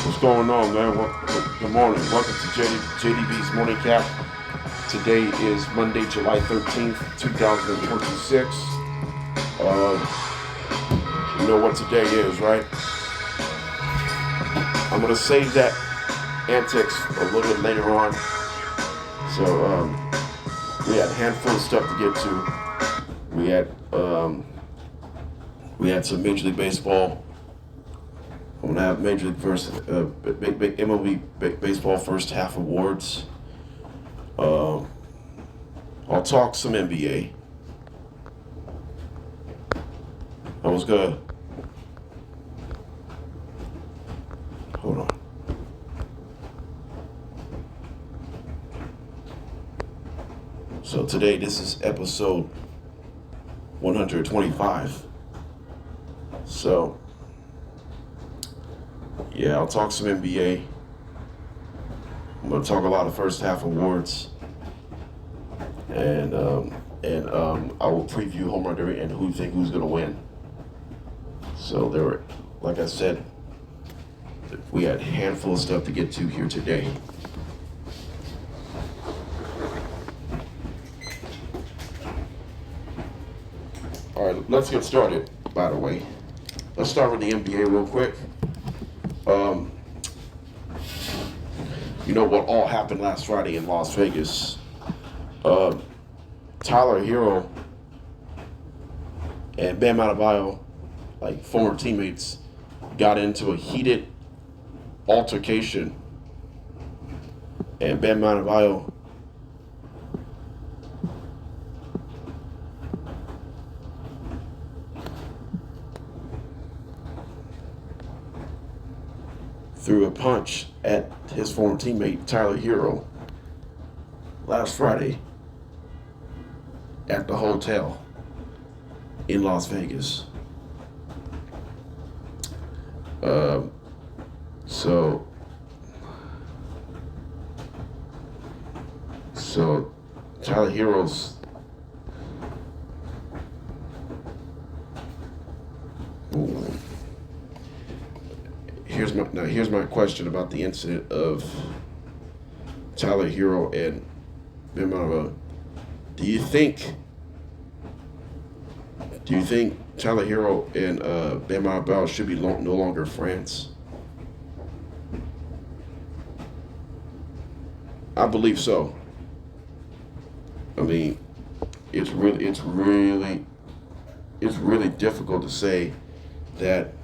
What's going on, man? Good morning. Welcome to JDB's Morning Cap. Today is Monday, July 13th, 2026. You know what today is, right? I'm going to save that antics a little bit later on. So, we had a handful of stuff to get to. We had some Major League Baseball. I'm gonna have Major League big MLB baseball first half awards. I'll talk some NBA. I was gonna hold on. So today, this is episode 125. So. Yeah, I'll talk some NBA. I'm gonna talk a lot of first half awards, and I will preview home run derby and who's gonna win. So like I said, we had a handful of stuff to get to here today. All right, let's get started. By the way, let's start with the NBA real quick. You know what all happened last Friday in Las Vegas? Tyler Herro and Bam Adebayo, like former teammates, got into a heated altercation, and Bam Adebayo threw a punch at his former teammate Tyler Herro last Friday at the hotel in Las Vegas. So Tyler Herro's Here's my question about the incident of Tyler Herro and Bam Adebayo. Do you think Tyler Herro and Bam Adebayo should be no longer friends? I believe so. I mean, it's really difficult to say that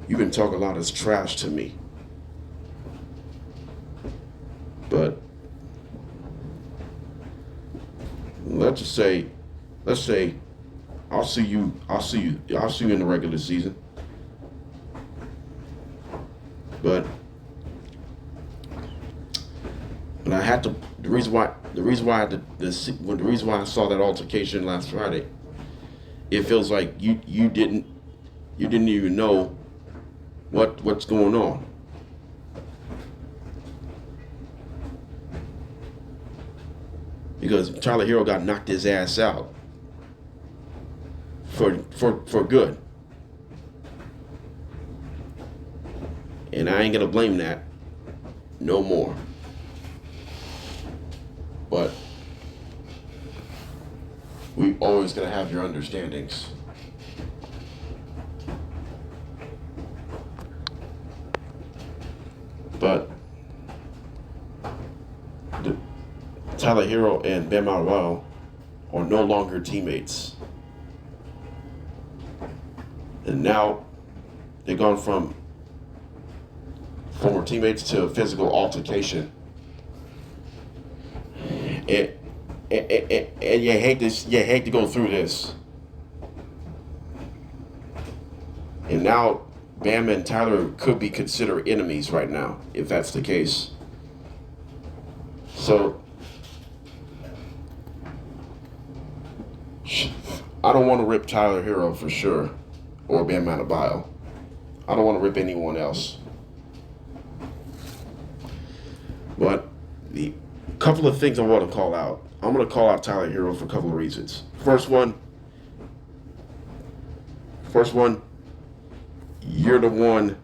you can talk a lot of trash to me, but let's say I'll see you in the regular season. But and I had to the reason why I saw that altercation last Friday, it feels like you didn't even know what's going on. Because Tyler Herro got knocked his ass out for good. And I ain't gonna blame that no more. But we always gotta have your understandings. But Tyler Herro and Bam Adebayo are no longer teammates. And now they've gone from former teammates to a physical altercation. And you hate to go through this. And now Bam and Tyler could be considered enemies right now, if that's the case. So I don't want to rip Tyler Herro for sure, or Bam Adebayo. I don't want to rip anyone else. But the couple of things I want to call out. I'm going to call out Tyler Herro for a couple of reasons. First one, you're the one.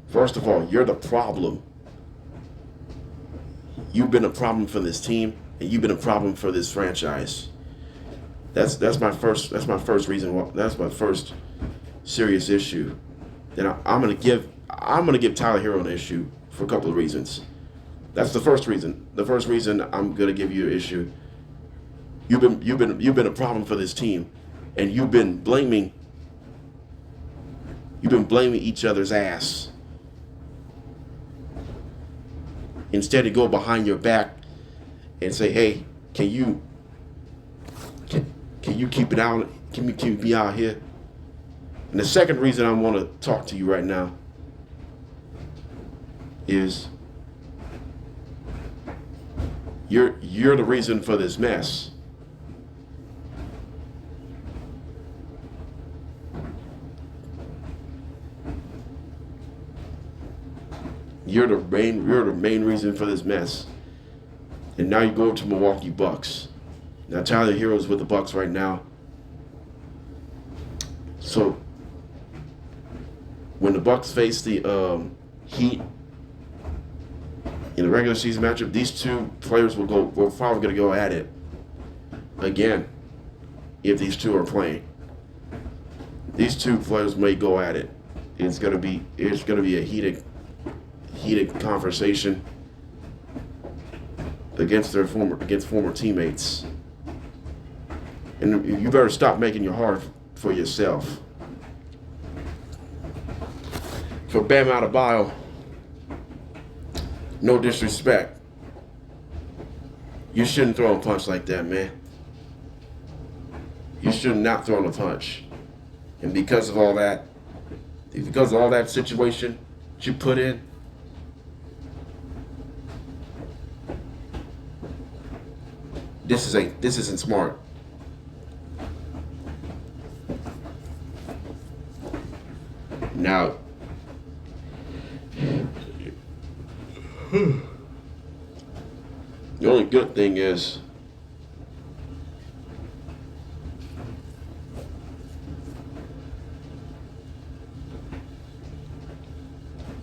First of all, you're the problem. You've been a problem for this team, and you've been a problem for this franchise. That's my first reason. That's my first serious issue. Then I'm gonna give Tyler Herro an issue for a couple of reasons. That's the first reason. The first reason I'm gonna give you an issue. You've been a problem for this team, and you've been blaming each other's ass. Instead of go behind your back and say, hey, can you keep it out? Can you keep me out here? And the second reason I want to talk to you right now is you're the reason for this mess. You're the main reason for this mess. And now you go to Milwaukee Bucks. Now Tyler Herro's with the Bucks right now. So when the Bucks face the Heat in the regular season matchup, these two players we're probably gonna go at it again if these two are playing. These two players may go at it. It's gonna be a heated conversation against former teammates. And you better stop making it hard for yourself. For Bam Adebayo, no disrespect, you shouldn't throw a punch like that, man. You should not throw a punch. And because of all that situation you put in, this isn't smart. Now, the only good thing is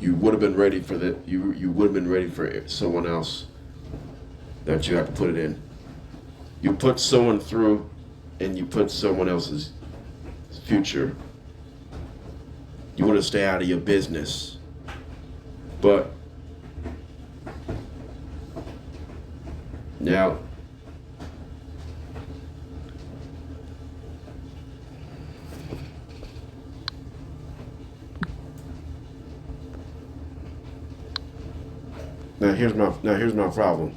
you would have been ready for that. You would have been ready for someone else that you have to put it in. You put someone through, and you put someone else's future. You want to stay out of your business. But now, here's my problem.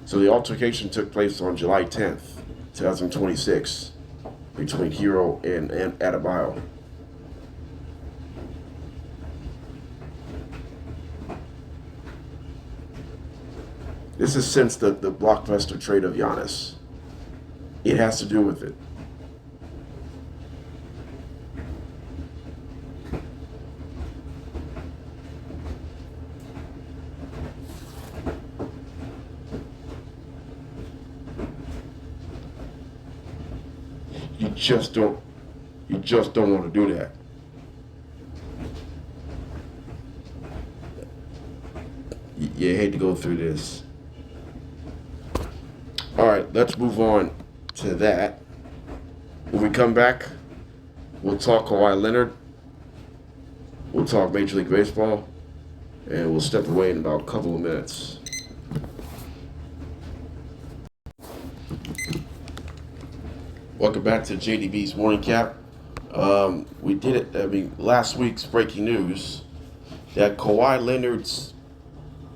So the altercation took place on July 10th, 2026, between Herro and Adebayo. This is since the blockbuster trade of Giannis. It has to do with it. You just don't want to do that. You hate to go through this. All right, let's move on to that. When we come back, we'll talk Kawhi Leonard. We'll talk Major League Baseball, and we'll step away in about a couple of minutes. Welcome back to JDB's Morning Cap. We did it. Last week's breaking news that Kawhi Leonard's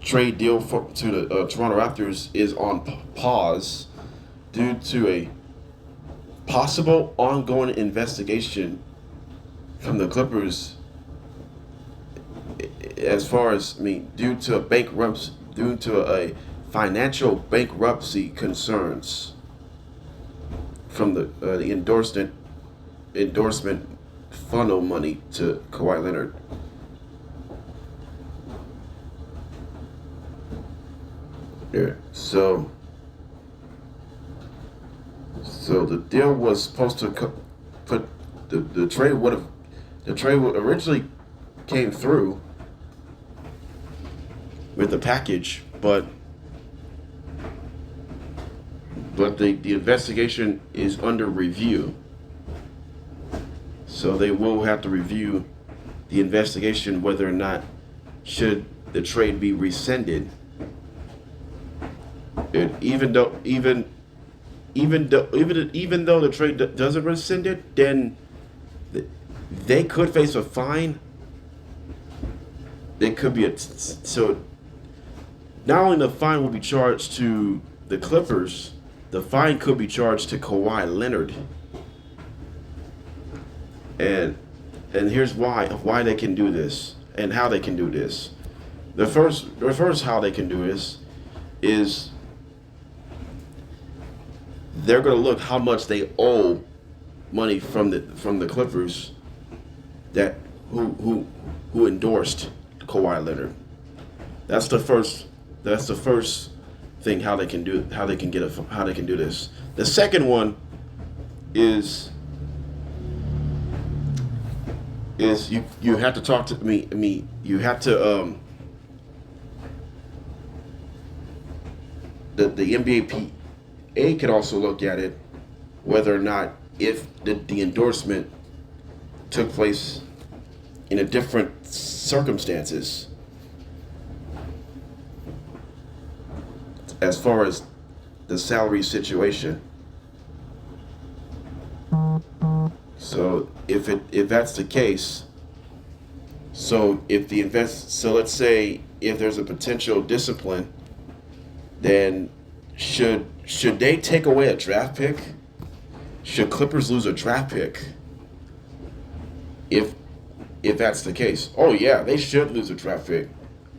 trade deal to the Toronto Raptors is on pause due to a possible ongoing investigation from the Clippers, as far as, due to a financial bankruptcy concerns from the endorsement funnel money to Kawhi Leonard. Yeah. So the deal was supposed to put the trade would originally came through with the package, but the investigation is under review. So they will have to review the investigation whether or not should the trade be rescinded. And even though the trade doesn't rescind it, then they could face a fine. It could be so. Not only the fine will be charged to the Clippers, the fine could be charged to Kawhi Leonard. And here's why they can do this and how they can do this. The first how they can do this is they're going to look how much they owe money from the Clippers that who endorsed Kawhi Leonard. That's the first thing how they can do this. The second one is you have to talk to me. You have to the NBA could also look at it whether or not if the endorsement took place in a different circumstances as far as the salary situation. So if that's the case, so let's say if there's a potential discipline, then should they take away a draft pick? Should Clippers lose a draft pick? If that's the case, oh yeah, they should lose a draft pick.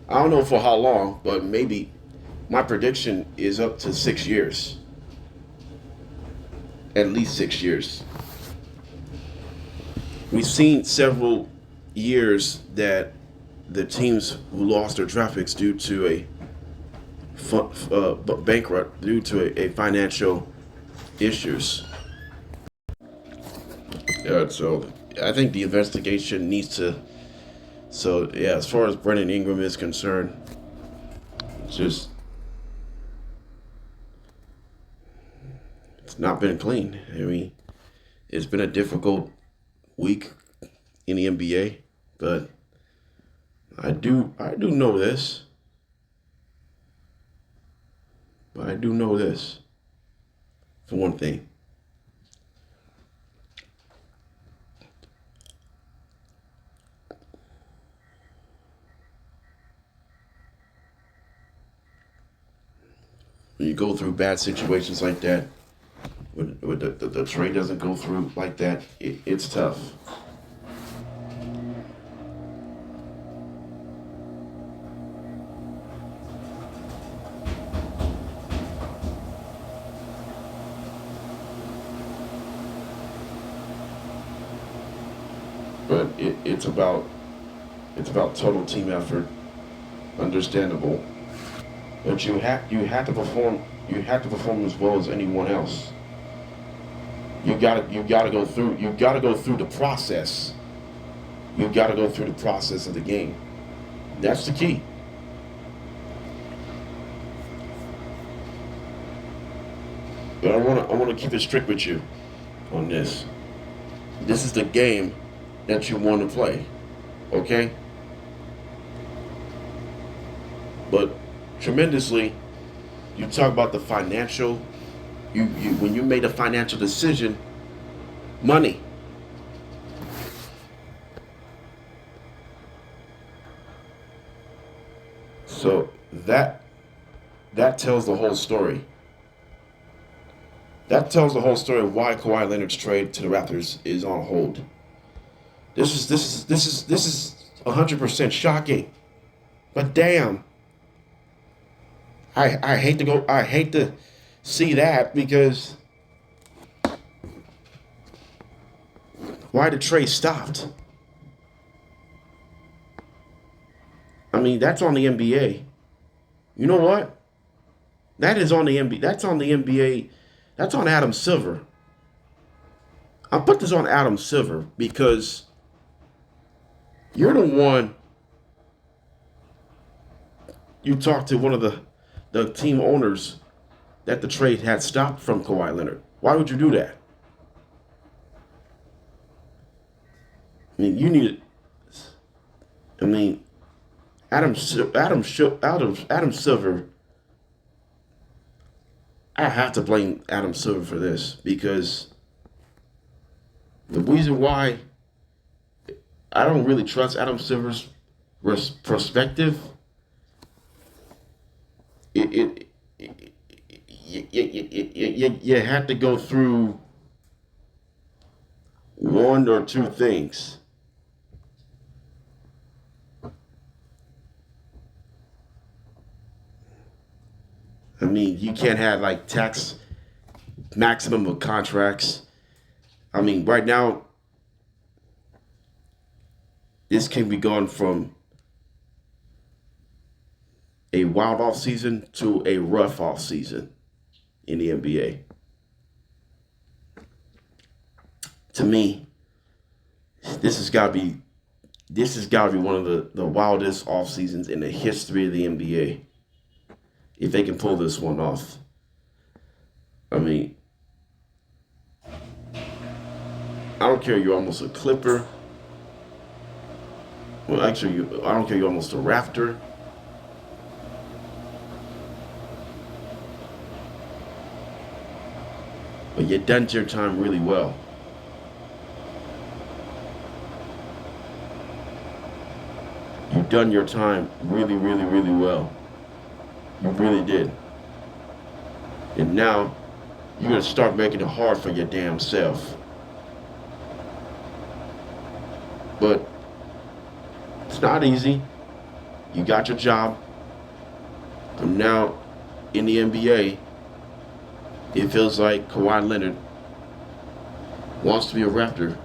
I don't know for how long, but maybe my prediction is up to 6 years. At least 6 years. We've seen several years that the teams who lost their draft picks due to a bankrupt, due to a financial issues. Yeah, so I think the investigation needs to. So yeah, as far as Brandon Ingram is concerned, it's not been clean. I mean, it's been a difficult week in the NBA, but I do know this. But I do know this, for one thing. When you go through bad situations like that, when the trade doesn't go through like that, it's tough. But it's about total team effort, understandable. But you have to perform as well as anyone else. You gotta go through the process. You gotta go through the process of the game. That's the key. But I wanna keep it strict with you on this. This is the game that you want to play, okay? But tremendously, you talk about the financial. You when you made a financial decision, money. So that tells the whole story. That tells the whole story of why Kawhi Leonard's trade to the Raptors is on hold. This is 100% shocking. But damn, I hate to see that, because why the trade stopped? I mean, that's on the NBA. You know what? That is on the NBA. That's on the NBA. That's on Adam Silver. I'll put this on Adam Silver because you're the one. You talked to one of the team owners that the trade had stopped from Kawhi Leonard. Why would you do that? I mean, you need. I mean, Adam Silver. I have to blame Adam Silver for this, because the reason why I don't really trust Adam Silver's perspective, you had to go through one or two things. I mean, you can't have like tax maximum of contracts. I mean, right now, this can be gone from a wild off season to a rough off season in the NBA. To me, this has got to be one of the wildest off seasons in the history of the NBA. If they can pull this one off. I mean, I don't care you're almost a Clipper. Well, actually, I don't care you're almost a Raptor. But you done your time really well. You've done your time really, really, really well. You really did. And now, you're going to start making it hard for your damn self. But it's not easy. You got your job. And now, in the NBA, it feels like Kawhi Leonard wants to be a Raptor.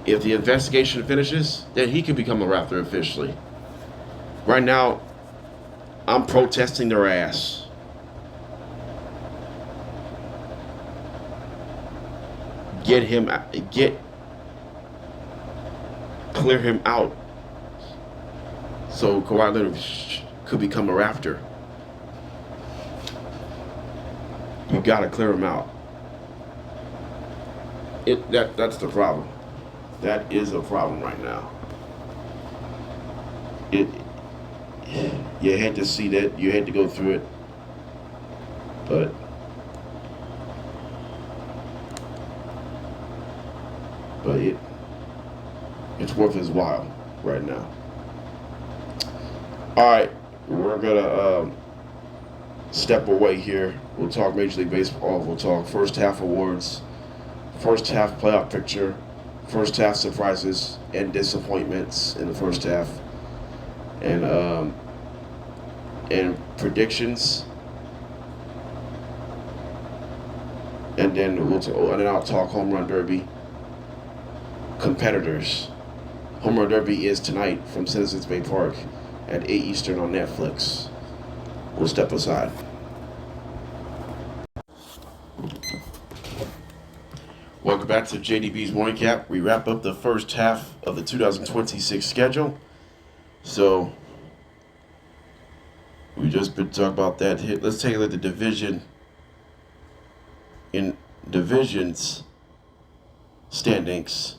If the investigation finishes, then he can become a Raptor officially. Right now, I'm protesting their ass. Clear him out, so Kawhi Leonard could become a Raptor. You gotta clear him out. That's the problem. That is a problem right now. You had to see that. You had to go through it. But it's worth his while right now. All right, we're gonna step away here. We'll talk Major League Baseball. We'll talk first half awards, first half playoff picture, first half surprises and disappointments in the first half, and predictions, and then I'll talk home run derby competitors. Home run derby is tonight from Citizens Bay Park at 8 Eastern on Netflix. We'll step aside. Welcome back to JDB's Morning Cap. We wrap up the first half of the 2026 schedule. So we just been talking about that. Let's take a look at the divisions standings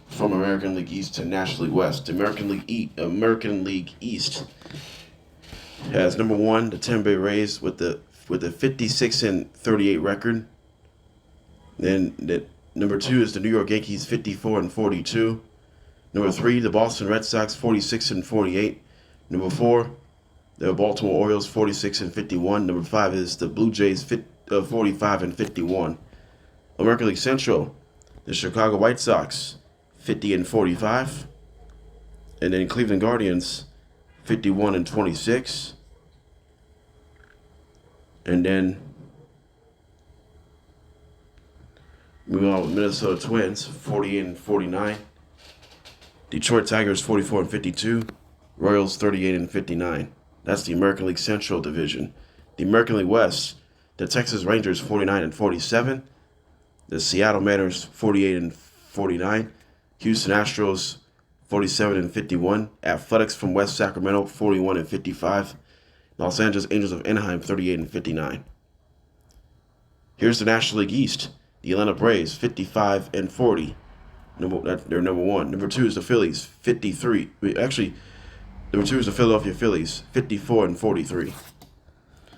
from American League East to National League West. American League East has number 1 the Tampa Bay Rays with a 56-38 record. Then number 2 is the New York Yankees 54-42. Number 3 the Boston Red Sox 46-48. Number 4 the Baltimore Orioles 46-51. Number 5 is the Blue Jays 45 and 51. American League Central, the Chicago White Sox, 50 and 45. And then Cleveland Guardians, 51 and 26. And then moving on with Minnesota Twins, 40 and 49. Detroit Tigers, 44 and 52. Royals, 38 and 59. That's the American League Central Division. The American League West, the Texas Rangers, 49 and 47. The Seattle Mariners, 48 and 49. Houston Astros, 47 and 51. Athletics from West Sacramento, 41 and 55. Los Angeles Angels of Anaheim, 38 and 59. Here's the National League East. The Atlanta Braves, 55 and 40. They're number one. Number two is the Phillies, 53. Actually, number two is the Philadelphia Phillies, 54 and 43.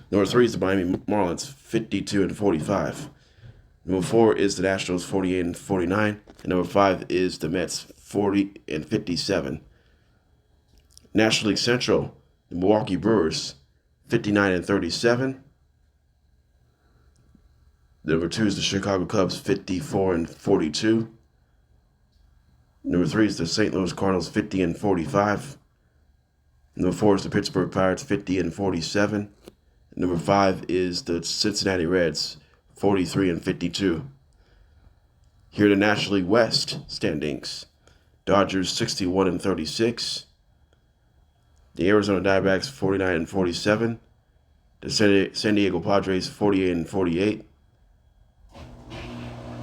Number three is the Miami Marlins, 52 and 45. Number four is the Nationals, 48 and 49. And number five is the Mets, 40 and 57. National League Central, the Milwaukee Brewers, 59 and 37. Number two is the Chicago Cubs, 54 and 42. Number three is the St. Louis Cardinals, 50 and 45. Number four is the Pittsburgh Pirates, 50 and 47. Number five is the Cincinnati Reds, 43 and 52. Here are the National League West standings. Dodgers, 61 and 36. The Arizona Diamondbacks, 49 and 47. The San Diego Padres, 48 and 48.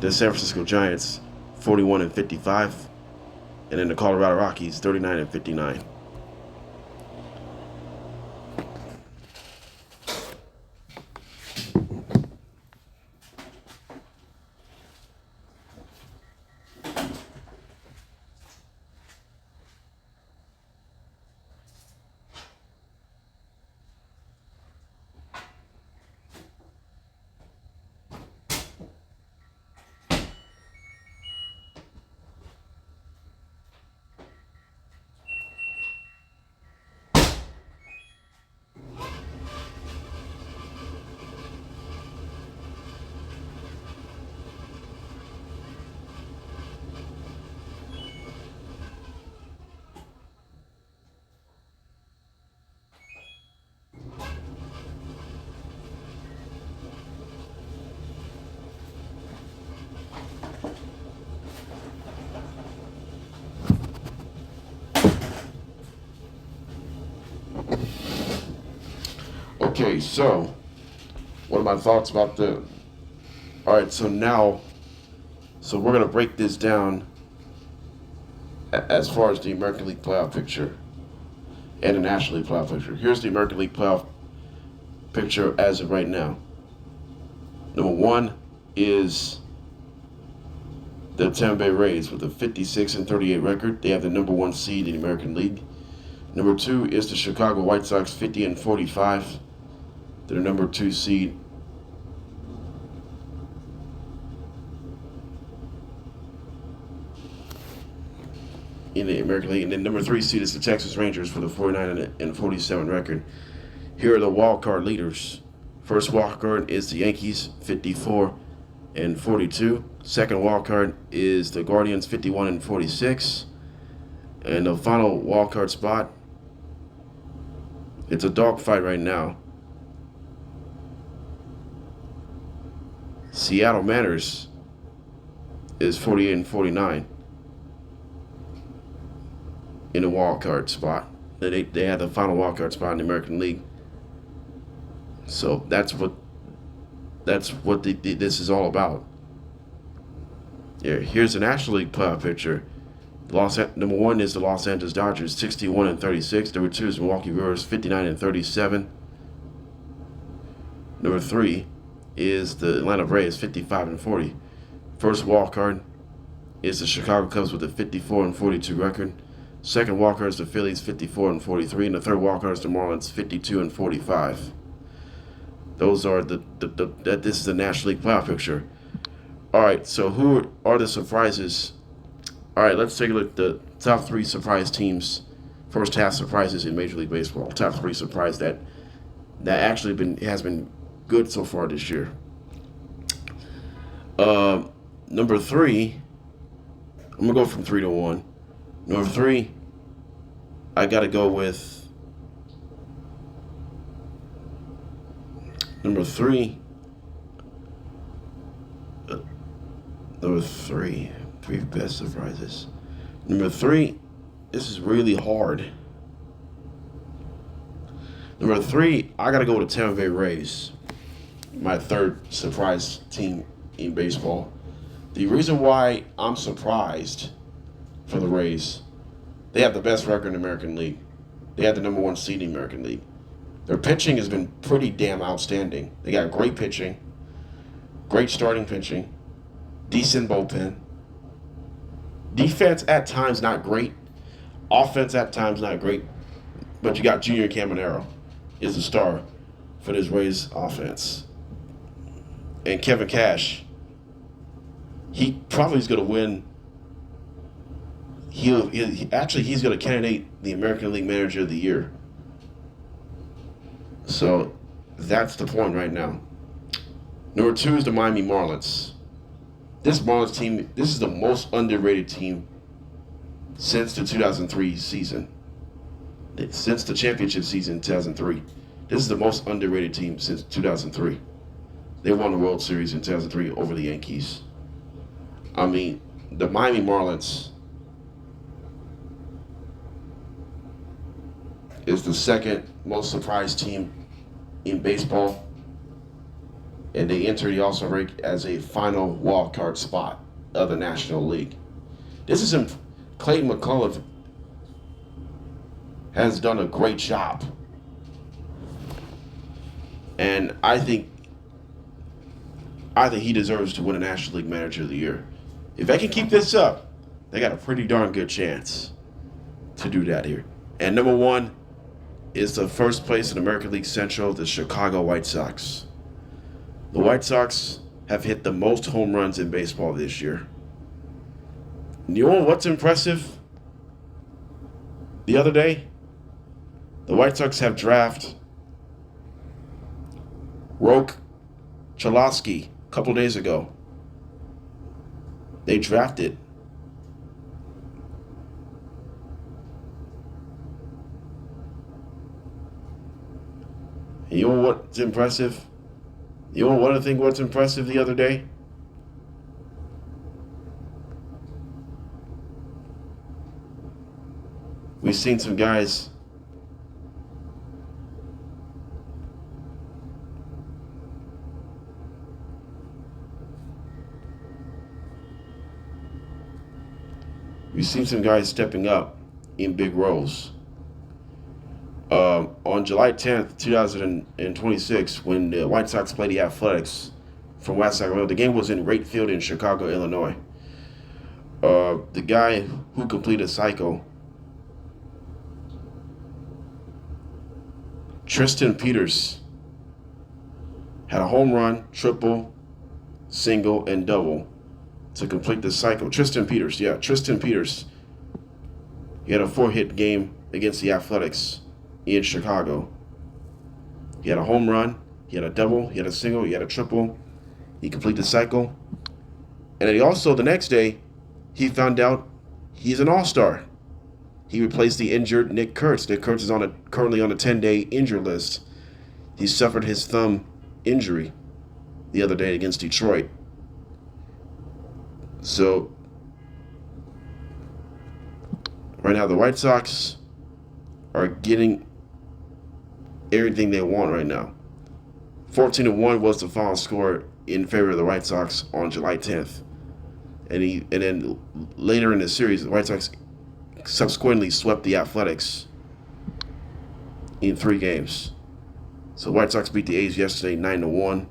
The San Francisco Giants, 41 and 55. And then the Colorado Rockies, 39 and 59. Okay, so what are my thoughts about the... All right, so we're going to break this down as far as the American League playoff picture and the National League playoff picture. Here's the American League playoff picture as of right now. Number one is the Tampa Bay Rays with a 56 and 38 record. They have the number one seed in the American League. Number two is the Chicago White Sox, 50 and 45. They're the number two seed. In the American League. And then number three seed is the Texas Rangers with a 49 and 47 record. Here are the wild card leaders. First wild card is the Yankees, 54 and 42. Second wild card is the Guardians, 51 and 46. And the final wild card spot, it's a dogfight right now. Seattle Mariners is 48 and 49 in the wild card spot. They have the final wild card spot in the American League. So that's what this is all about. Here's the National League playoff picture. Number one is the Los Angeles Dodgers, 61 and 36. Number two is Milwaukee Brewers, 59 and 37. Number three is the Atlanta Braves, 55 and 40. First wild card is the Chicago Cubs with a 54 and 42 record. Second wild card is the Phillies, 54 and 43, and the third wild card is the Marlins, 52 and 45. Those are this is the National League playoff picture. All right, so who are the surprises? All right, let's take a look at the top three surprise teams, first half surprises in Major League Baseball. Top three surprise that actually has been good so far this year. Uh, Number three, I'm gonna go from 3 to 1. Number three, I gotta go with number three. Uh, Number three best surprises. Number three, this is really hard. Number three, I gotta go with the Tampa Bay Rays, my third surprise team in baseball. The reason why I'm surprised for the Rays, they have the best record in the American League. They have the number one seed in the American League. Their pitching has been pretty damn outstanding. They got great pitching, great starting pitching, decent bullpen. Defense at times not great. Offense at times not great. But you got Junior Caminero is the star for this Rays offense. And Kevin Cash, he probably is going to win. He's going to candidate the American League Manager of the Year. So that's the point right now. Number two is the Miami Marlins. This Marlins team, this is the most underrated team since the 2003 season. Since the championship season in 2003. This is the most underrated team since 2003. They won the World Series in 2003 over the Yankees. I mean, the Miami Marlins is the second most surprised team in baseball. And they enter the All-Star break as a final wild card spot of the National League. This is Clayton McCullough has done a great job. And I think he deserves to win a National League Manager of the Year. If they can keep this up, they got a pretty darn good chance to do that here. And number one is the first place in American League Central, the Chicago White Sox. The White Sox have hit the most home runs in baseball this year. You know what's impressive? The other day, the White Sox have drafted Roque Chalosky a couple days ago. They drafted. You know what's impressive? You want to think what's impressive the other day? We've seen some guys stepping up in big roles. On July 10th, 2026, when the White Sox played the Athletics from West Sacramento, the game was in Wright Field in Chicago, Illinois. The guy who completed a cycle, Tristan Peters, had a home run, triple, single, and double to complete the cycle. Tristan Peters. He had a 4-hit game against the Athletics in Chicago. He had a home run, he had a double, he had a single, he had a triple. He completed the cycle. And then he also, the next day, he found out he's an all-star. He replaced the injured Nick Kurtz. Nick Kurtz is currently on a 10-day injured list. He suffered his thumb injury the other day against Detroit. So, right now the White Sox are getting everything they want right now. 14-1 was the final score in favor of the White Sox on July 10th. And then later in the series, the White Sox subsequently swept the Athletics in 3 games. So the White Sox beat the A's yesterday 9-1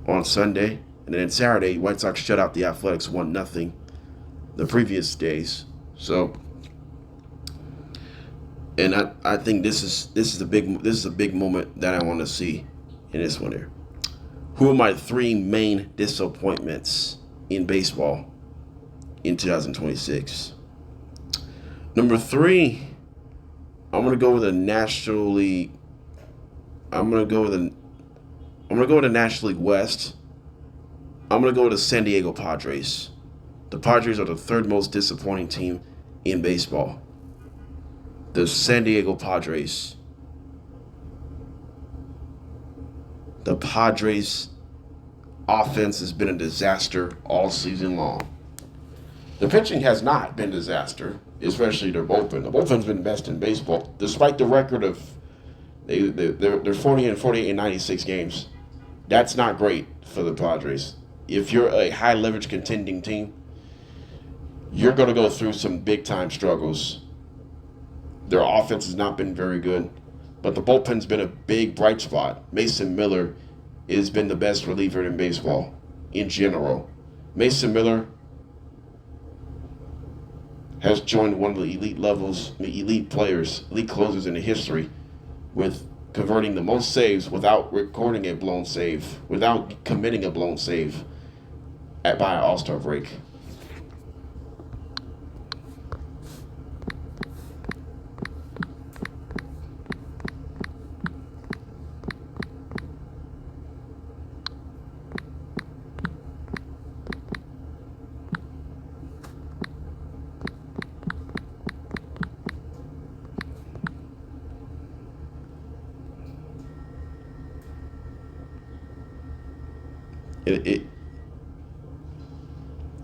on Sunday. And then Saturday, White Sox shut out the Athletics 1-0 the previous days. So, and I think this is a big moment that I want to see in this one here. Who are my 3 main disappointments in baseball in 2026? Number 3, I'm gonna go with the National League. I'm gonna go with the National League West. I'm going to go with the San Diego Padres. The Padres are the third most disappointing team in baseball. The San Diego Padres. The Padres' offense has been a disaster all season long. The pitching has not been a disaster, especially their bullpen. The bullpen's been best in baseball, despite the record of they're 40 and 48 in 96 games. That's not great for the Padres. If you're a high leverage contending team, you're going to go through some big time struggles. Their offense has not been very good, but the bullpen's been a big bright spot. Mason Miller has been the best reliever in baseball in general. Mason Miller has joined one of the elite players, elite closers in the history, with converting the most saves without recording a blown save, without committing a blown save by an All-Star break.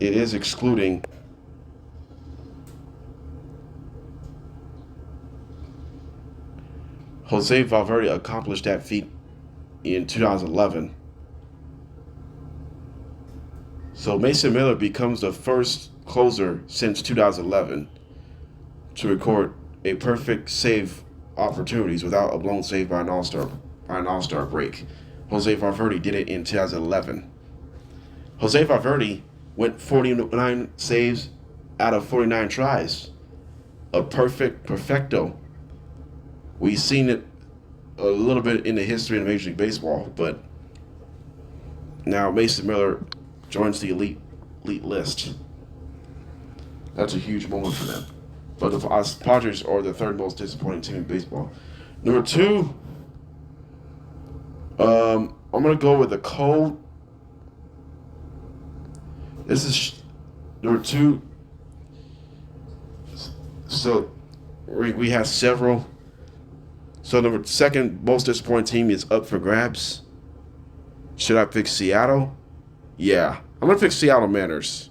It is excluding Jose Valverde accomplished that feat in 2011. So Mason Miller becomes the first closer since 2011 to record a perfect save opportunities without a blown save by an all-star break. Jose Valverde did it in 2011. Jose Valverde went 49 saves out of 49 tries. A perfecto. We've seen it a little bit in the history of Major League Baseball, but now Mason Miller joins the elite list. That's a huge moment for them. But the Padres are the third most disappointing team in baseball. Number two, I'm going to go with the Cold. This is number two. So we have several. So number second most disappointing team is up for grabs. Should I pick Seattle? Yeah. I'm going to pick Seattle Mariners.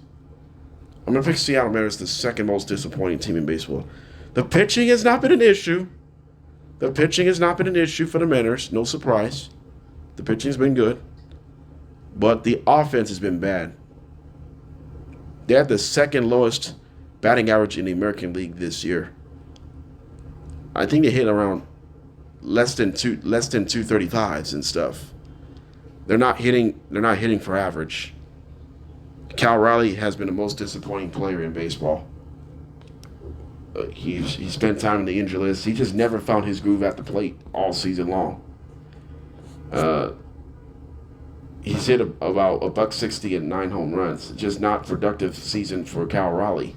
I'm going to pick Seattle Mariners, the second most disappointing team in baseball. The pitching has not been an issue. The pitching has not been an issue for the Mariners. No surprise. The pitching's been good. But the offense has been bad. They had the second lowest batting average in the American League this year. I think they hit around less than 235s and stuff. They're not hitting for average. Cal Raleigh has been the most disappointing player in baseball. He spent time in the injury list. He just never found his groove at the plate all season long. He's hit about $160 and 9 home runs. Just not productive season for Cal Raleigh.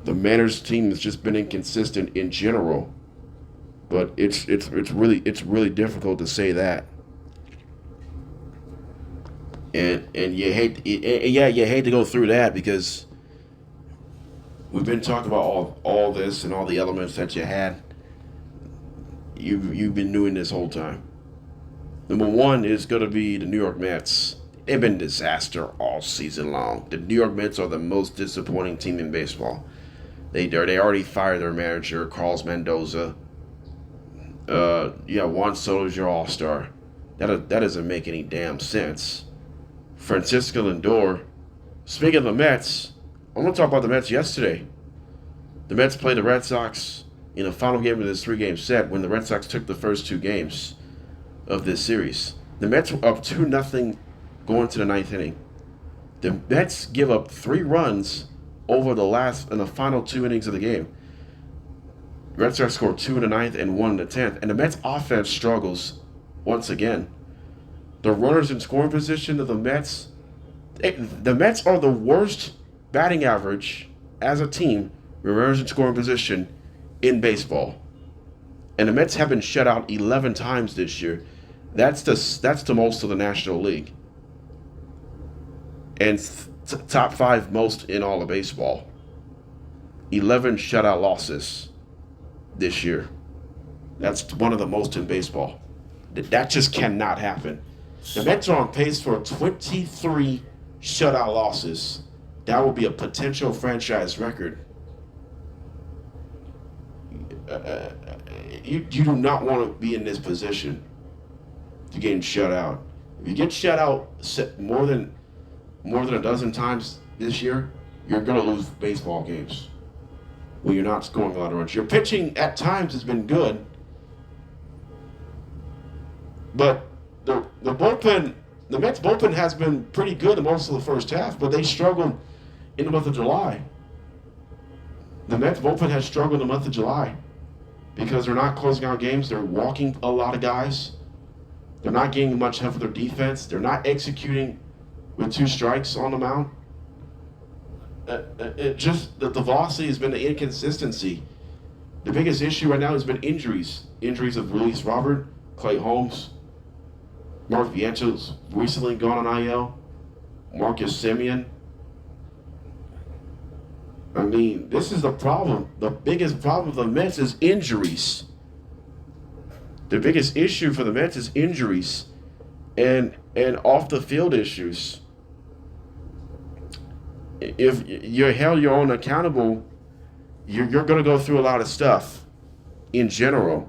The Mariners team has just been inconsistent in general, but it's really difficult to say that. And you hate to go through that because we've been talking about all this and all the elements that you had. You've been doing this whole time. Number one is going to be the New York Mets. They've been a disaster all season long. The New York Mets are the most disappointing team in baseball. They already fired their manager, Carlos Mendoza. Juan Soto's your all-star. That doesn't make any damn sense. Francisco Lindor. Speaking of the Mets, I'm going to talk about the Mets yesterday. The Mets played the Red Sox in the final game of this 3-game set when the Red Sox took the first 2 games of this series. The Mets were up 2-0 going to the 9th inning. The Mets give up 3 runs over the final 2 innings of the game. Red Sox scored 2 in the 9th and 1 in the 10th, and the Mets offense struggles once again. The runners in scoring position of the Mets, the Mets are the worst batting average as a team with runners in scoring position in baseball. And the Mets have been shut out 11 times this year. That's the most of the National League. and top 5 most in all of baseball. 11 shutout losses this year. That's one of the most in baseball. That just cannot happen. The Mets are on pace for 23 shutout losses. That would be a potential franchise record. You do not want to be in this position to getting shut out. If you get shut out more than a dozen times this year, you're going to lose baseball games when you're not scoring a lot of runs. Your pitching at times has been good, but the bullpen, the Mets bullpen has been pretty good in most of the first half, but they struggled in the month of July. The Mets bullpen has struggled in the month of July because they're not closing out games. They're walking a lot of guys. They're not getting much help with their defense. They're not executing with 2 strikes on the mound. It just the velocity has been the inconsistency. The biggest issue right now has been injuries. Injuries of Release Robert, Clay Holmes, Mark Viento's recently gone on IL, Marcus Semien. I mean, this is the problem. The biggest problem for the Mets is injuries. The biggest issue for the Mets is injuries and off the field issues. If you're held your own accountable, you're going to go through a lot of stuff in general.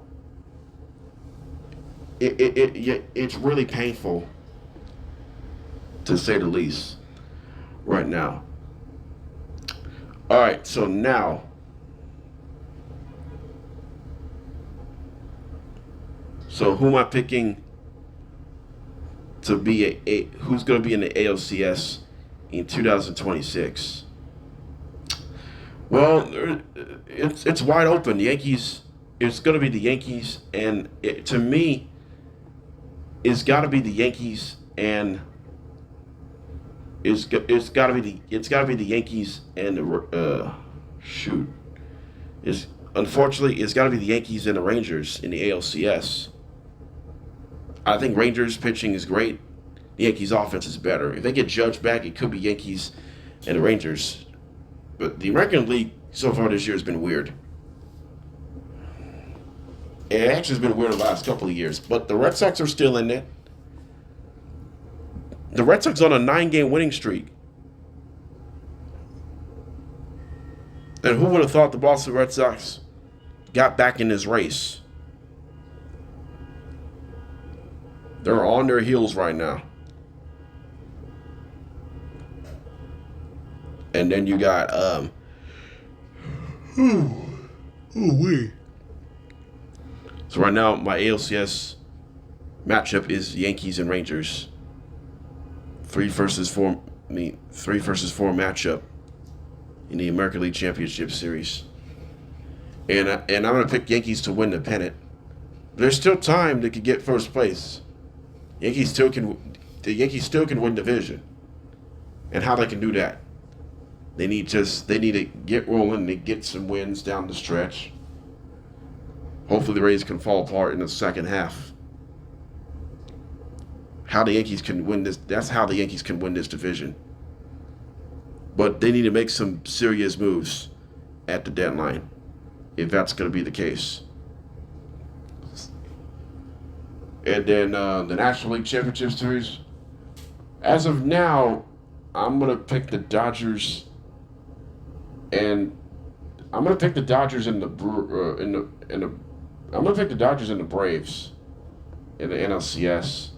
It's really painful, to say the least, right now. All right, so now, who am I picking to be who's going to be in the ALCS in 2026? Well, it's wide open. The Yankees, it's going to be the Yankees, and to me, it's got to be the Yankees, and it's got to be the Yankees and the unfortunately it's got to be the Yankees and the Rangers in the ALCS. I think Rangers pitching is great. The Yankees offense is better. If they get Judge back, it could be Yankees and the Rangers. But the American League so far this year has been weird. It actually has been weird the last couple of years. But the Red Sox are still in it. The Red Sox on a 9-game winning streak. And who would have thought the Boston Red Sox got back in this race? They're on their heels right now. And then you got So right now my ALCS matchup is Yankees and Rangers. 3 versus 4 matchup in the American League Championship Series. And I'm gonna pick Yankees to win the pennant. There's still time they could get first place. The Yankees still can win division. And how they can do that? They need to get rolling. They get some wins down the stretch. Hopefully the Rays can fall apart in the second half. How the Yankees can win this? That's how the Yankees can win this division. But they need to make some serious moves at the deadline, if that's going to be the case. And then the National League Championship Series. As of now, I'm going to pick the Dodgers, and I'm going to pick the Dodgers and I'm going to pick the Dodgers and the Braves in the NLCS.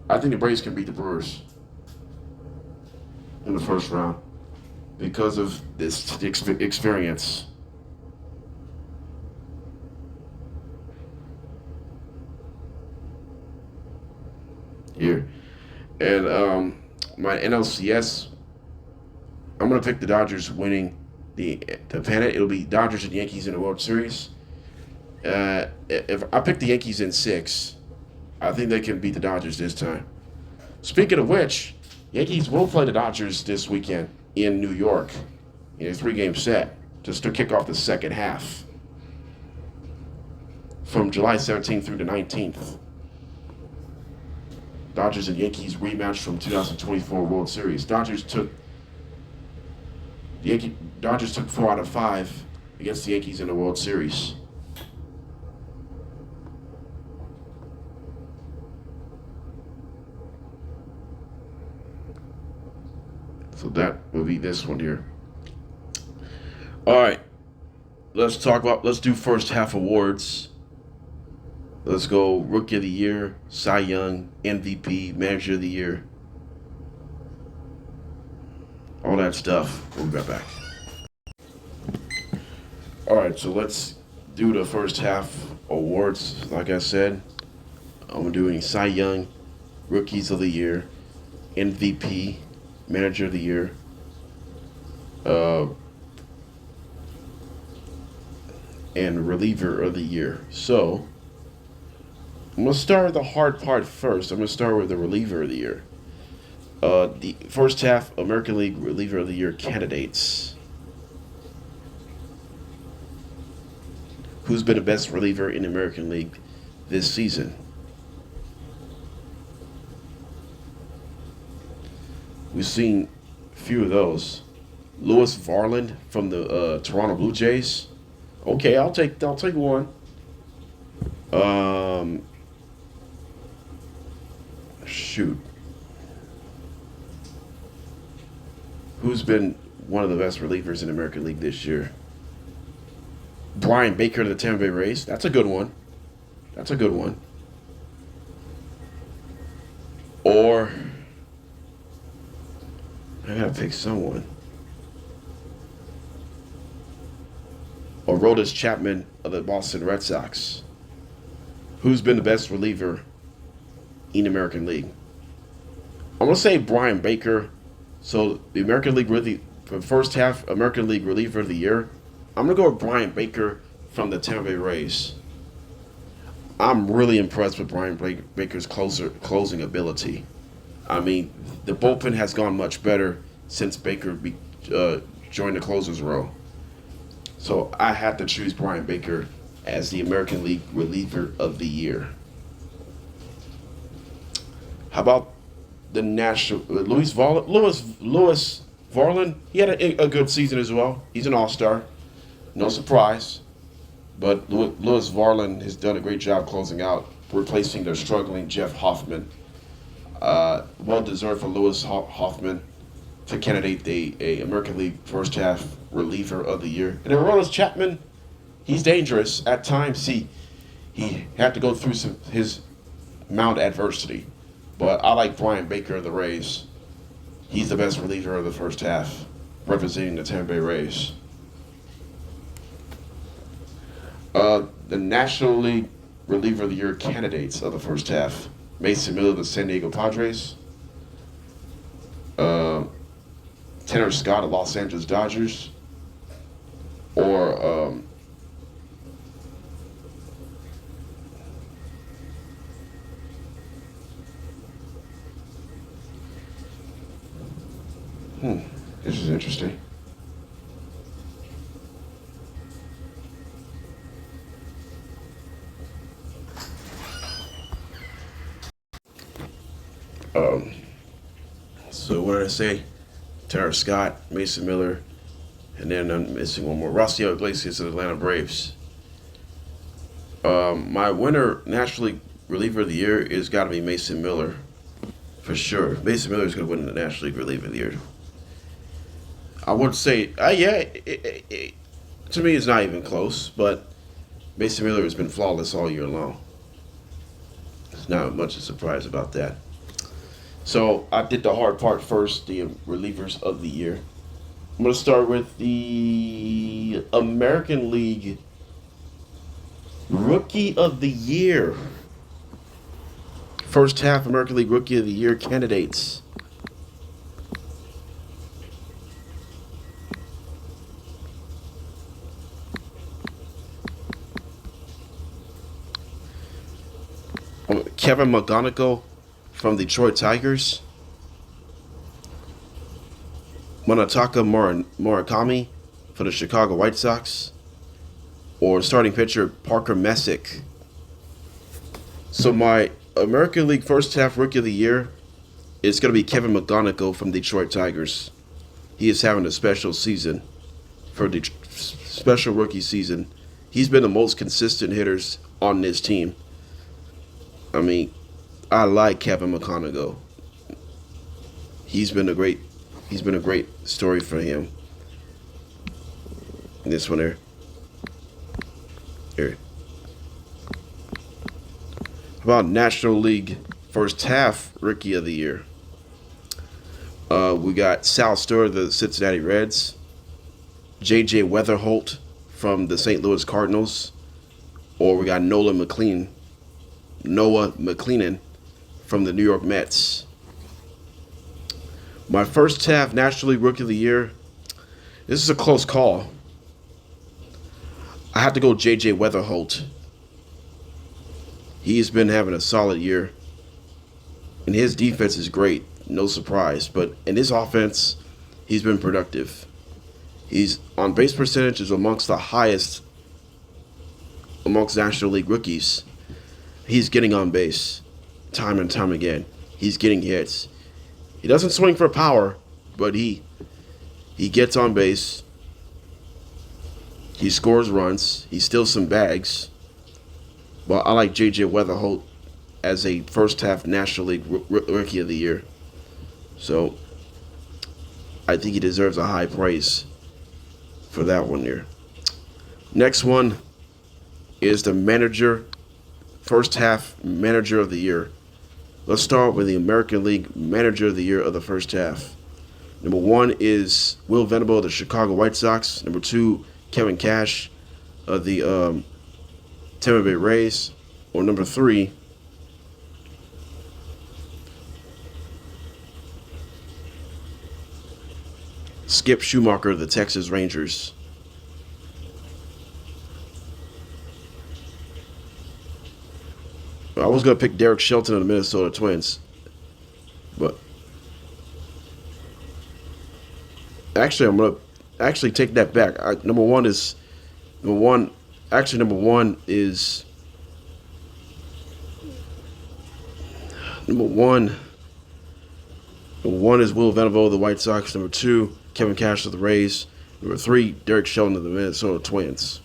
I think the Braves can beat the Brewers in the first round because of this experience. Here. And my NLCS, I'm going to pick the Dodgers winning the pennant. It'll be Dodgers and Yankees in the World Series. If I pick the Yankees in 6, I think they can beat the Dodgers this time. Speaking of which, Yankees will play the Dodgers this weekend in New York in a 3-game set just to kick off the second half from July 17th through the 19th. Dodgers and Yankees rematch from 2024 World Series. Dodgers took 4 out of 5 against the Yankees in the World Series. So that will be this one here. All right. Let's do first half awards. Let's go Rookie of the Year, Cy Young, MVP, Manager of the Year. All that stuff. We'll be right back. All right, so let's do the first half awards. Like I said, I'm doing Cy Young, Rookies of the Year, MVP, Manager of the Year, and Reliever of the Year. So, I'm going to start with the hard part first. I'm going to start with the Reliever of the Year. The first half American League Reliever of the Year candidates. Who's been the best reliever in the American League this season? We've seen a few of those. Lewis Varland from the Toronto Blue Jays. Okay, I'll take one. Shoot. Who's been one of the best relievers in the American League this year? Brian Baker to the Tampa Bay Rays. That's a good one. Or I gotta pick someone. Or Aroldis Chapman of the Boston Red Sox. Who's been the best reliever in the American League? I'm gonna say Brian Baker. So the American League for the first half American League Reliever of the Year, I'm gonna go with Brian Baker from the Tampa Bay Rays. I'm really impressed with Brian Baker's closing ability. I mean, the bullpen has gone much better since Baker joined the closers row. So I had to choose Brian Baker as the American League Reliever of the Year. How about the National Lewis Varland? He had a good season as well. He's an all-star. No surprise. But Lewis Varland has done a great job closing out, replacing their struggling Jeff Hoffman. Well-deserved for Lewis Hoffman to candidate a American League first half reliever of the year. And Aroldis Chapman, he's dangerous. At times, he had to go through his amount of adversity. But I like Brian Baker of the Rays. He's the best reliever of the first half, representing the Tampa Bay Rays. The National League Reliever of the Year candidates of the first half. Mason Miller of the San Diego Padres. Tanner Scott of Los Angeles Dodgers. Or this is interesting. So what did I say? Tanner Scott, Mason Miller, and then I'm missing one more. Rafael Iglesias of the Atlanta Braves. My winner, National League Reliever of the Year, is got to be Mason Miller, for sure. Mason Miller is going to win the National League Reliever of the Year. I would say, to me, it's not even close, but Mason Miller has been flawless all year long. There's not much of a surprise about that. So I did the hard part first, the relievers of the year. I'm going to start with the American League Rookie of the Year. First half American League Rookie of the Year candidates. Kevin McGonigal from Detroit Tigers. Munetaka Murakami for the Chicago White Sox. Or starting pitcher Parker Messick. So my American League first half rookie of the year is going to be Kevin McGonigal from Detroit Tigers. He is having a special season for the special rookie season. He's been the most consistent hitters on this team. I mean, I like Kevin McGonigal. He's been a great story for him. This one there. Here. How about National League first half rookie of the year? We got Sal Stewart of the Cincinnati Reds, J.J. Weatherholt from the St. Louis Cardinals, or we got Noah McLean from the New York Mets. My first half National League Rookie of the Year, this is a close call. I have to go J.J. Weatherholt. He's been having a solid year, and his defense is great, no surprise. But in his offense, he's been productive. His on-base percentage is amongst the highest amongst National League rookies. He's getting on base time and time again. He's getting hits. He doesn't swing for power, but he gets on base. He scores runs. He steals some bags. But I like J.J. Weatherholt as a first-half National League Rookie of the Year. So I think he deserves a high praise for that one here. Next one is the first-half Manager of the Year. Let's start with the American League Manager of the Year of the first half. Number 1 is Will Venable of the Chicago White Sox. Number 2, Kevin Cash of the Tampa Bay Rays. Or number 3, Skip Schumacher of the Texas Rangers. I was going to pick Derek Shelton of the Minnesota Twins. But actually, I'm going to take that back. Number one is Will Venable of the White Sox. Number 2, Kevin Cash of the Rays. Number 3, Derek Shelton of the Minnesota Twins.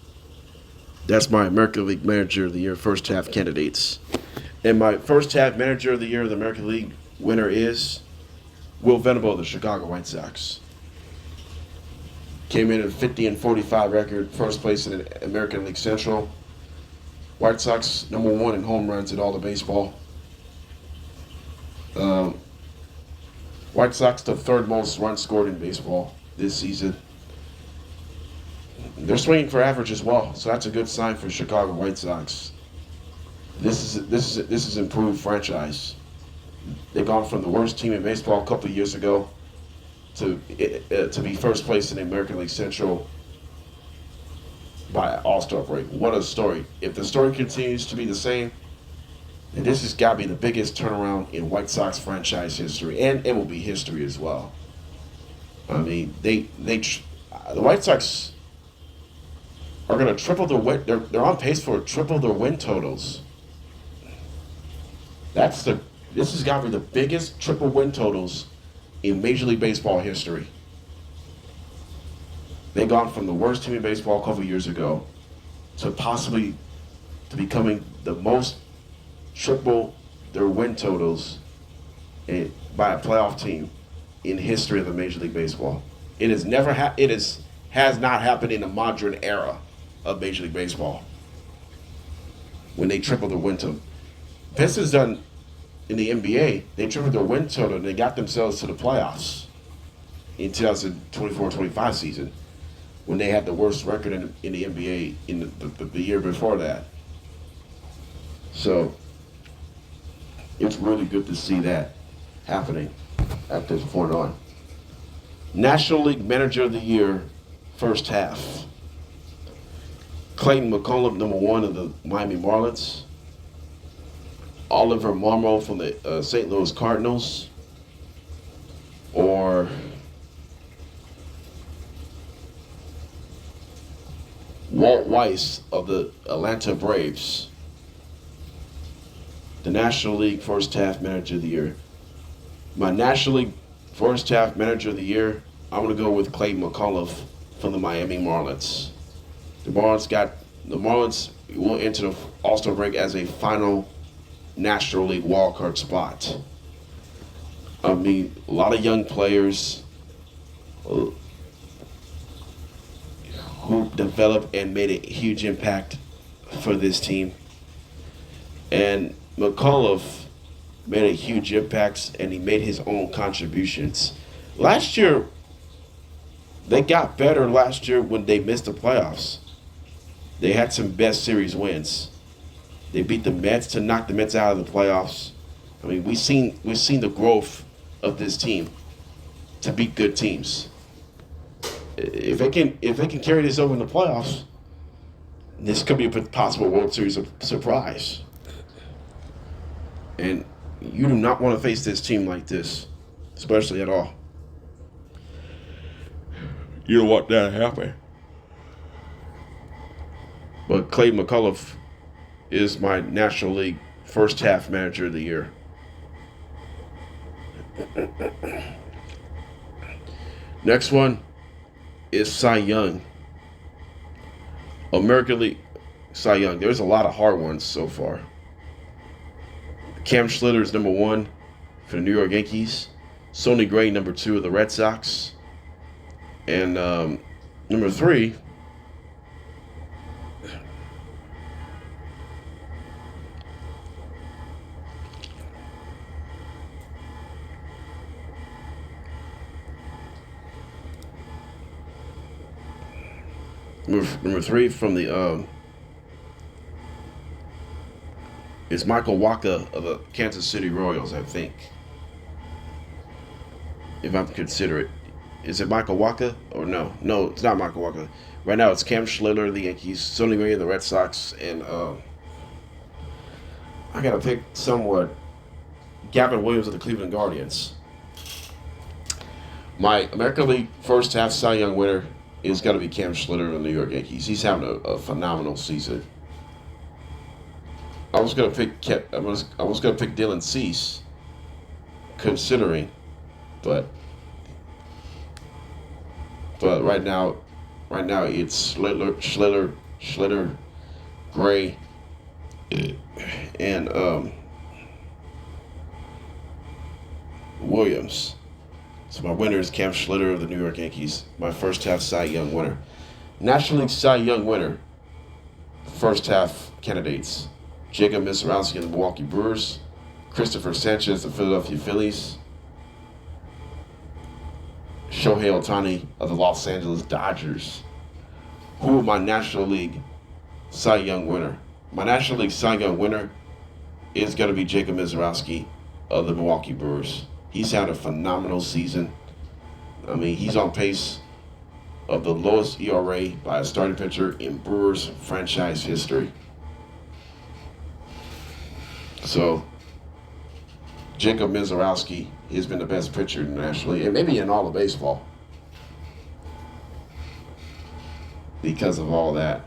That's my American League Manager of the Year first half candidates. And my first half Manager of the Year of the American League winner is Will Venable of the Chicago White Sox. Came in at a 50-45 record, first place in the American League Central. White Sox number 1 in home runs in all of baseball. White Sox the 3rd most runs scored in baseball this season. They're swinging for average as well, so that's a good sign for Chicago White Sox. This is improved franchise. They've gone from the worst team in baseball a couple of years ago to be first place in the American League Central by All-Star break. What a story! If the story continues to be the same, then this has got to be the biggest turnaround in White Sox franchise history, and it will be history as well. I mean, the White Sox are going to triple their win. They're on pace for triple their win totals. This has got to be the biggest triple win totals in Major League Baseball history. They've gone from the worst team in baseball a couple of years ago to becoming the most triple their win totals by a playoff team in history of the Major League Baseball. It has not happened in the modern era of Major League Baseball when they tripled their win total. Pistons done in the NBA, they tripled their win total and they got themselves to the playoffs in 2024-25 season when they had the worst record in the NBA in the year before that. So it's really good to see that happening at this point on. National League Manager of the Year, first half. Clayton McCullough, number 1 of the Miami Marlins. Oliver Marmol from the St. Louis Cardinals. Or Walt Weiss of the Atlanta Braves. the National League First Half Manager of the Year. My National League First Half Manager of the Year, I'm going to go with Clay McAuliffe from the Miami Marlins. The Marlins will enter the All-Star break as a final National League wildcard spot. I mean, a lot of young players who developed and made a huge impact for this team. And McAuliffe made a huge impact, and he made his own contributions. Last year, they got better last year when they missed the playoffs. They had some best series wins. They beat the Mets to knock the Mets out of the playoffs. I mean, we've seen the growth of this team to beat good teams. If they can carry this over in the playoffs, this could be a possible World Series surprise. And you do not want to face this team like this, especially at all. You don't want that to happen. But Clay McAuliffe is my National League First Half Manager of the Year. Next one is Cy Young. American League Cy Young. There's a lot of hard ones so far. Cam Schlitter is number 1 for the New York Yankees. Sonny Gray, number 2 of the Red Sox. And number 3, number 3 from the is Michael Wacha of the Kansas City Royals, I think. If I'm considerate. Is it Michael Wacha or no? No, it's not Michael Wacha. Right now it's Cam Schlitter of the Yankees, Sonny Gray of the Red Sox, and I gotta pick somewhat Gavin Williams of the Cleveland Guardians. My American League First Half Cy Young winner is got to be Cam Schlitter of the New York Yankees. He's having a phenomenal season. I was gonna pick Dylan Cease, considering, but right now it's Schlitter, Gray, and Williams. So my winner is Cam Schlitter of the New York Yankees. My first half Cy Young winner. National League Cy Young winner. First half candidates: Jacob Misiorowski of the Milwaukee Brewers, Christopher Sanchez of the Philadelphia Phillies, Shohei Ohtani of the Los Angeles Dodgers. Who are my National League Cy Young winner? My National League Cy Young winner is going to be Jacob Misiorowski of the Milwaukee Brewers. He's had a phenomenal season. I mean, he's on pace of the lowest ERA by a starting pitcher in Brewers franchise history. So, Jacob Misiorowski has been the best pitcher in the National League, and maybe in all of baseball, because of all that.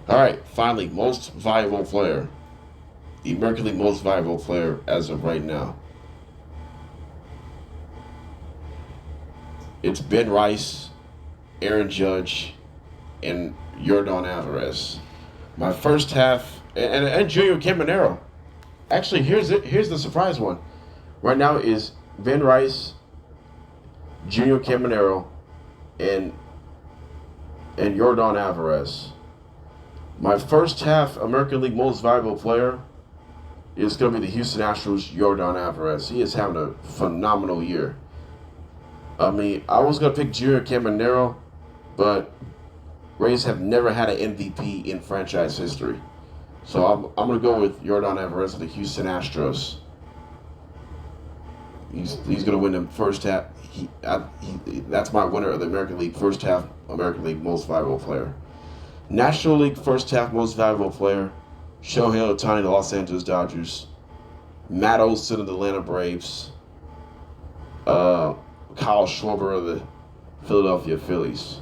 All right, finally, most valuable player. The American League most valuable player as of right now. It's Ben Rice, Aaron Judge, and Yordan Alvarez. My first half, and Junior Caminero. Actually, here's the surprise one. Right now is Ben Rice, Junior Caminero, and Yordan Alvarez. My first half American League most valuable player is going to be the Houston Astros' Yordan Alvarez. He is having a phenomenal year. I mean, I was going to pick Junior Caminero, but Rays have never had an MVP in franchise history. So I'm going to go with Yordan Alvarez of the Houston Astros. He's going to win the first half. That's my winner of the American League first half American League most valuable player. National League first half most valuable player: Shohei Ohtani of the Los Angeles Dodgers, Matt Olson of the Atlanta Braves, Kyle Schwarber of the Philadelphia Phillies.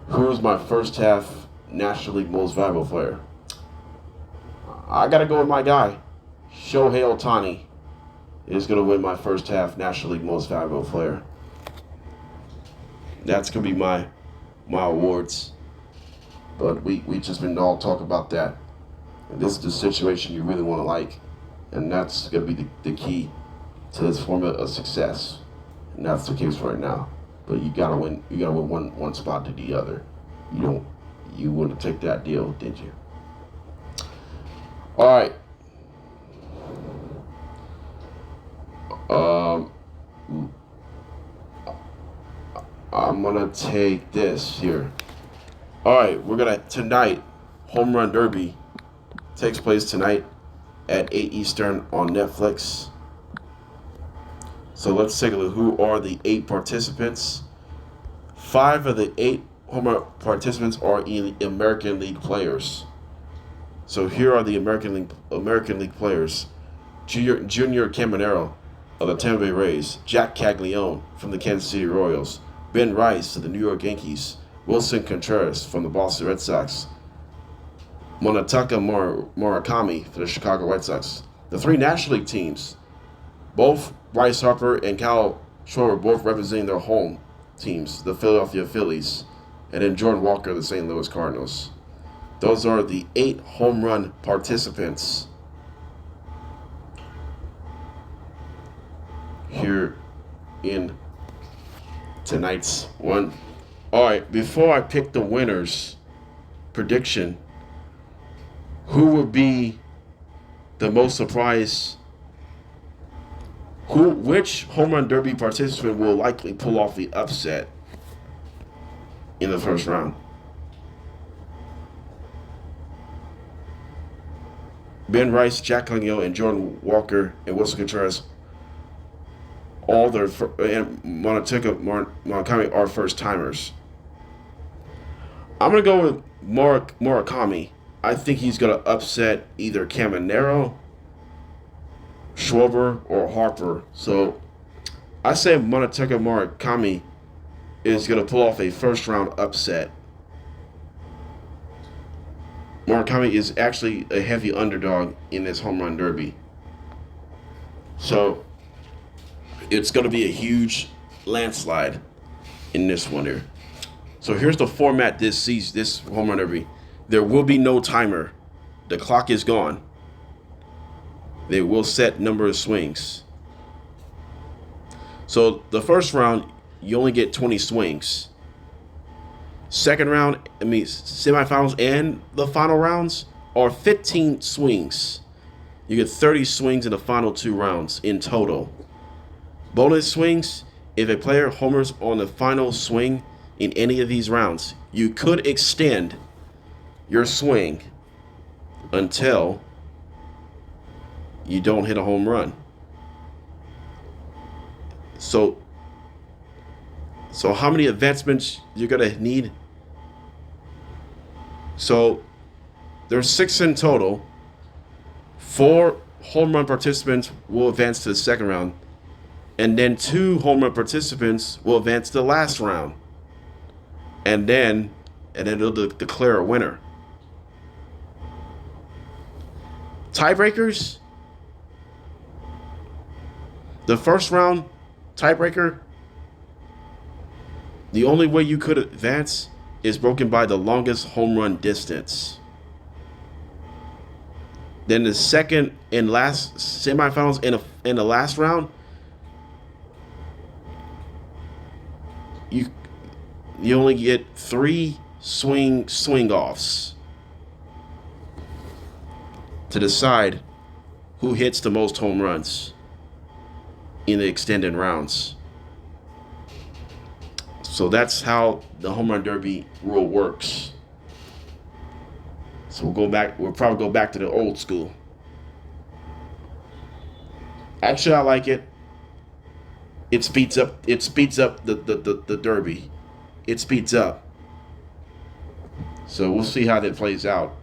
Who's my first half National League most valuable player? I got to go with my guy. Shohei Ohtani is going to win my first half National League most valuable player. That's going to be my awards. But we just been all talk about that. And this is the situation you really want to like. And that's going to be the key to this formula of success. And that's the case right now. But you gotta win one spot to the other. You want to take that deal, did you? All right. I'm gonna take this here. All right, tonight, Home Run Derby takes place tonight at 8 Eastern on Netflix. So let's take a look. Who are the 8 participants? 5 of the 8 home run participants are American League players. So here are the American League players. Junior Caminero of the Tampa Bay Rays, Jack Caglione from the Kansas City Royals, Ben Rice of the New York Yankees, Wilson Contreras from the Boston Red Sox, Munetaka Murakami for the Chicago White Sox. The 3 National League teams, both Bryce Harper and Kyle Schwarber, both representing their home teams, the Philadelphia Phillies, and then Jordan Walker of the St. Louis Cardinals. Those are the 8 home run participants here in tonight's one. All right, before I pick the winners prediction, who would be the most surprised? Which home run derby participant will likely pull off the upset in the first round? Ben Rice, Jack Caglione, and Jordan Walker and Wilson Contreras, and Munetaka Murakami are first timers. I'm gonna go with Murakami. I think he's gonna upset either Caminero, Schwarber, or Harper. So I say Munetaka Murakami is gonna pull off a first round upset. Murakami is actually a heavy underdog in this home run derby. So it's going to be a huge landslide in this one here. So here's the format this home run derby. There will be no timer. The clock is gone. They will set number of swings. So the first round, you only get 20 swings. Second round, semifinals and the final rounds are 15 swings. You get 30 swings in the final 2 rounds in total. Bonus swings, if a player homers on the final swing in any of these rounds, you could extend your swing until you don't hit a home run. So how many advancements you're going to need? So there's 6 in total. 4 home run participants will advance to the second round. And then 2 home run participants will advance to the last round. And then it'll declare a winner. Tiebreakers. The first round tiebreaker, the only way you could advance is broken by the longest home run distance. Then the second and last semifinals in the last round, you only get 3 swing offs to decide who hits the most home runs in the extended rounds. So that's how the home run derby rule works. So we'll probably go back to the old school. Actually, I like it. It speeds up the derby. It speeds up. So we'll see how that plays out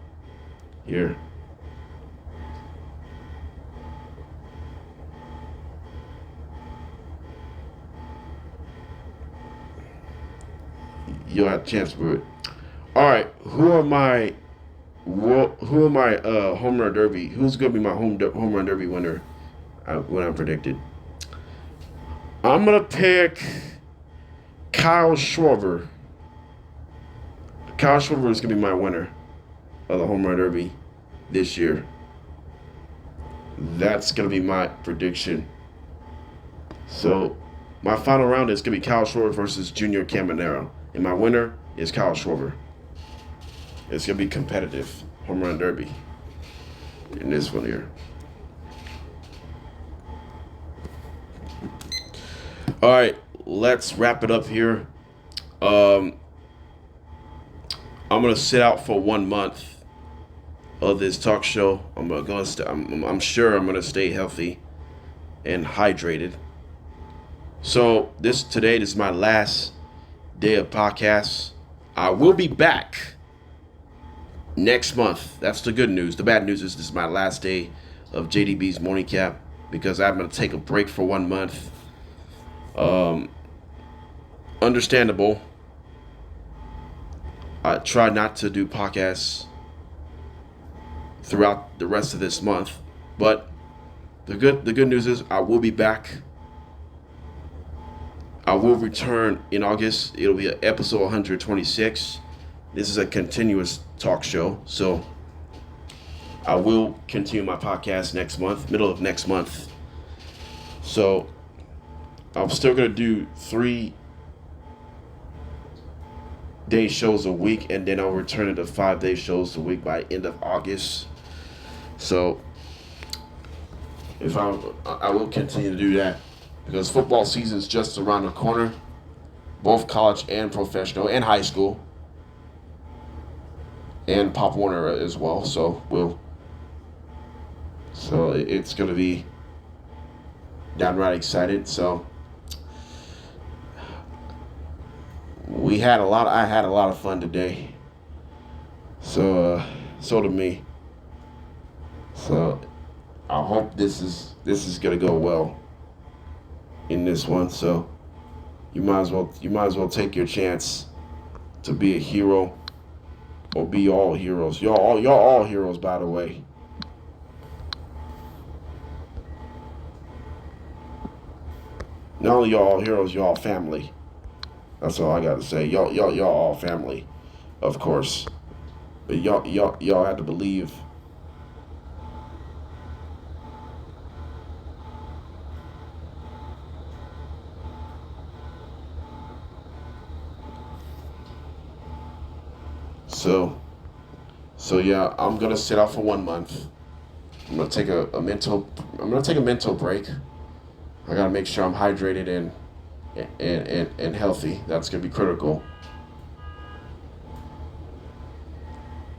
here. you'll have a chance for it. All right, who are my home run derby? Who's gonna be my home run derby winner? When I predicted, I'm gonna pick Kyle Schwarber. Kyle Schwarber is gonna be my winner of the home run derby this year. That's gonna be my prediction. So my final round is gonna be Kyle Schwarber versus Junior Caminero, and my winner is Kyle Schwarber. It's gonna be competitive home run derby in this one here. All right, let's wrap it up here. I'm gonna sit out for 1 month of this talk show. I'm sure I'm gonna stay healthy and hydrated. So today is my last day of podcasts. I will be back next month. That's the good news. The bad news is this is my last day of JDB's morning cap because I'm gonna take a break for 1 month. Understandable. I try not to do podcasts throughout the rest of this month, but the good news is I will be back. I will return in August. It'll be episode 126. This is a continuous talk show, so I will continue my podcast next month, middle of next month. So I'm still gonna do 3-day shows a week, and then I'll return to 5-day shows a week by end of August. So I will continue to do that because football season is just around the corner, both college and professional and high school, and Pop Warner as well. So it's gonna be downright excited. So I had a lot of fun today. So did me. So I hope this is gonna go well in this one. So you might as well take your chance to be a hero or be all heroes. Y'all all heroes, by the way. Not only y'all all heroes, y'all family. That's all I gotta say. Y'all all family, of course. But y'all have to believe. So yeah, I'm gonna sit out for 1 month. I'm gonna take a mental break. I gotta make sure I'm hydrated and healthy. That's gonna be critical.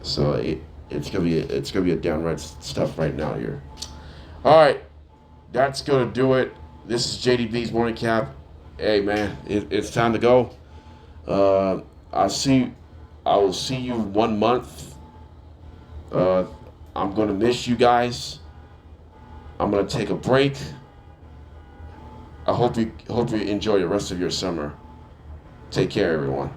So it's gonna be a downright stuff right now here. All right, that's gonna do it. This is JDB's morning cap. Hey man, it's time to go. I will see you 1 month. I'm gonna miss you guys. I'm gonna take a break. I hope you enjoy the rest of your summer. Take care, everyone.